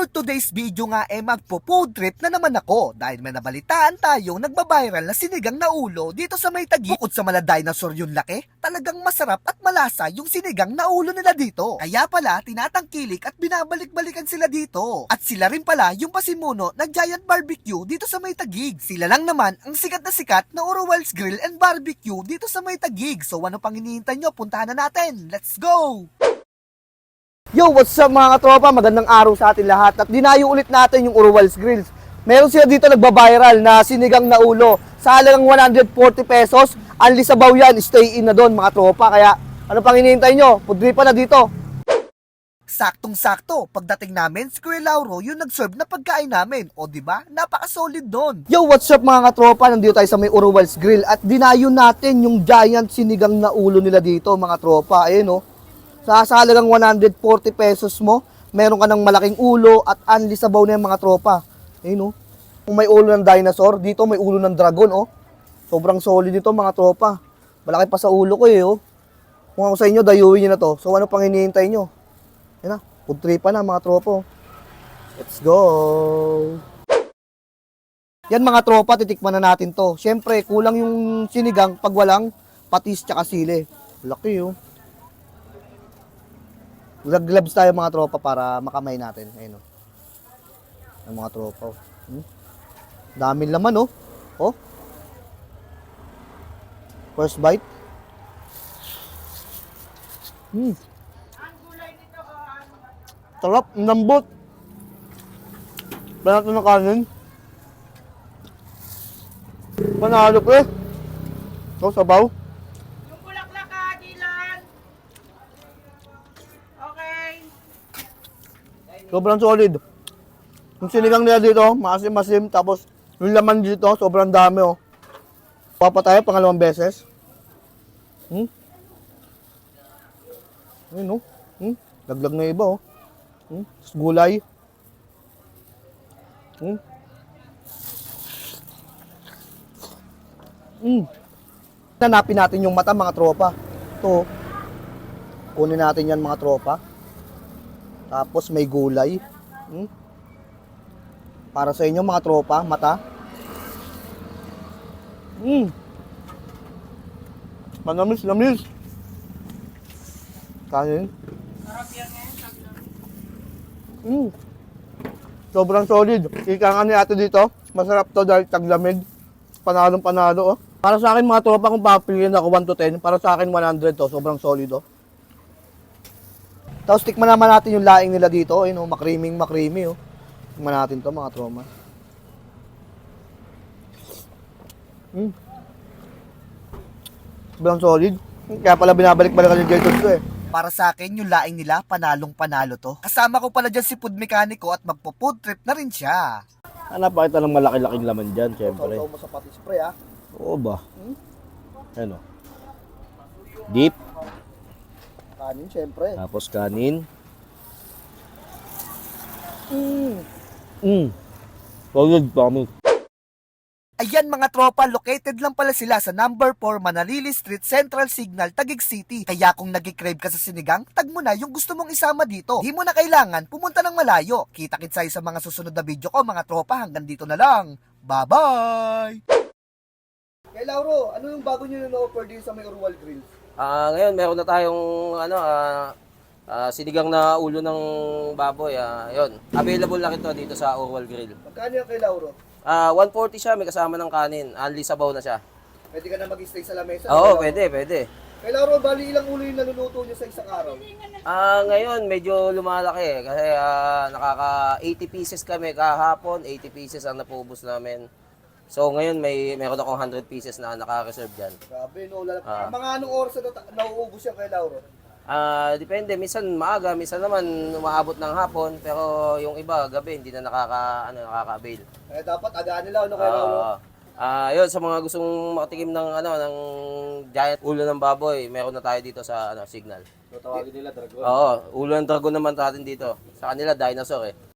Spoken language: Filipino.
For today's video nga magpo-food trip na naman ako dahil may nabalitaan tayong nagbabiral na sinigang na ulo dito sa may Taguig. Bukod sa mala dinosaur yung laki, talagang masarap at malasa yung sinigang na ulo nila dito. Kaya pala tinatangkilik at binabalik-balikan sila dito. At sila rin pala yung pasimuno ng Giant Barbecue dito sa may Taguig. Sila lang naman ang sikat na Orowell's Grill and Barbecue dito sa may Taguig. So ano pang hinihintay nyo? Puntahan na natin. Let's go! Yo, what's up mga katropa? Magandang araw sa atin lahat. At dinayo ulit natin yung Orowell's Grills. Meron sila dito nagbabiral na sinigang na ulo. Sa halagang 140 pesos, anli sabaw yan, stay in na doon mga tropa. Kaya ano pang hinihintay nyo? Pudri pa na dito. Saktong-sakto, pagdating namin, si Kuya Lauro yung nag-serve na pagkain namin. O diba? Napaka-solid doon. Yo, what's up mga katropa? Nandito tayo sa may Orowell's Grill. At dinayo natin yung giant sinigang na ulo nila dito mga tropa. Ayun o. Sa halagang 140 pesos mo, meron ka ng malaking ulo at anli sabaw na yung mga tropa. Ayun oh. Kung may ulo ng dinosaur, dito may ulo ng dragon oh. Sobrang solid ito mga tropa. Malaki pa sa ulo ko eh oh. Kung ako sa inyo, dayuin nyo na to. So ano pang hinihintay nyo? Yan na, food tripa na mga tropa. Let's go! Yan mga tropa, titikman na natin to. Siyempre, kulang yung sinigang pag walang patis tsaka sili. Laki oh. Gloves tayo mga tropa para makamay natin. Ayun oh. Ang mga tropa. Dami laman oh. Oh. First bite. Sarap, lambot. Banat na kanin. Panalo ko eh. So, sabaw. Sobrang solid. Yung sinigang nila dito, maasim-masim. Tapos, yung laman dito, sobrang dami oh. Papa tayo, pangalawang beses. Ayun oh. Laglag na iba oh. Gulay. Hanapin natin yung mata mga tropa. Ito. Kunin natin yan mga tropa. Tapos may gulay. Para sa inyo mga tropa, mata. Manamis-namis. Kanin. Sarap yan eh. Sobrang solid. Ika nga ni ate dito. Masarap to dahil taglamig. Panalong-panalo oh. Para sa akin mga tropa, kung papiliin ako 1 to 10, para sa akin 100 to. Sobrang solid oh. Tapos tikman naman natin yung laing nila dito. Ayun, oh, makriming-makrimi. Oh. Tikman natin to mga troma. Sobrang solid. Kaya pala binabalik-balikan yung Jelton ko eh. Para sa akin, yung laing nila, panalong-panalo to. Kasama ko pala dyan si food mekaniko at magpo-food trip na rin siya. Hanap pa kita ng malaki-laking laman dyan, syempre. Ito mo sa pati spray ah. Oo ba? Ano? Deep. Kanin, syempre. Tapos kanin. Solid pa kami. Ayan mga tropa, located lang pala sila sa number 4 Manalili Street, Central Signal, Taguig City. Kaya kung nag-crave ka sa sinigang, tag mo na yung gusto mong isama dito. Di mo na kailangan pumunta ng malayo. Kita-kits tayo sa mga susunod na video ko mga tropa. Hanggang dito na lang. Bye-bye! Kay Lauro, ano yung bago nyo na-offer din sa may Orowell Grills? Ngayon meron na tayong sinigang na ulo ng baboy. Yun. Available lang ito dito sa Orowell Grill. Magkano yung kay Lauro? 140 siya, may kasama ng kanin. Anli sabaw na siya. Pwede ka na mag-stay sa lamesa? Oo, pwede. Kay Lauro, bali ilang ulo yung naluluto nyo sa isang araw? Ngayon medyo lumalaki kasi nakaka 80 pieces kami kahapon, 80 pieces ang napubos namin. So ngayon meron akong 100 pieces na naka-reserve diyan. Grabe, no? Mga anong oras na nauubos yan kay Lauro? Depende, minsan maaga, minsan naman umaabot ng hapon, pero yung iba gabi hindi na nakaka-avail. Dapat agaan nila ano kay Lauro? Yun sa mga gustong makatikim ng ng giant ulo ng baboy, meron na tayo dito sa Signal. So, tawagin nila dragon. Oo, ulo ng dragon naman natin dito. Sa kanila dinosaur eh.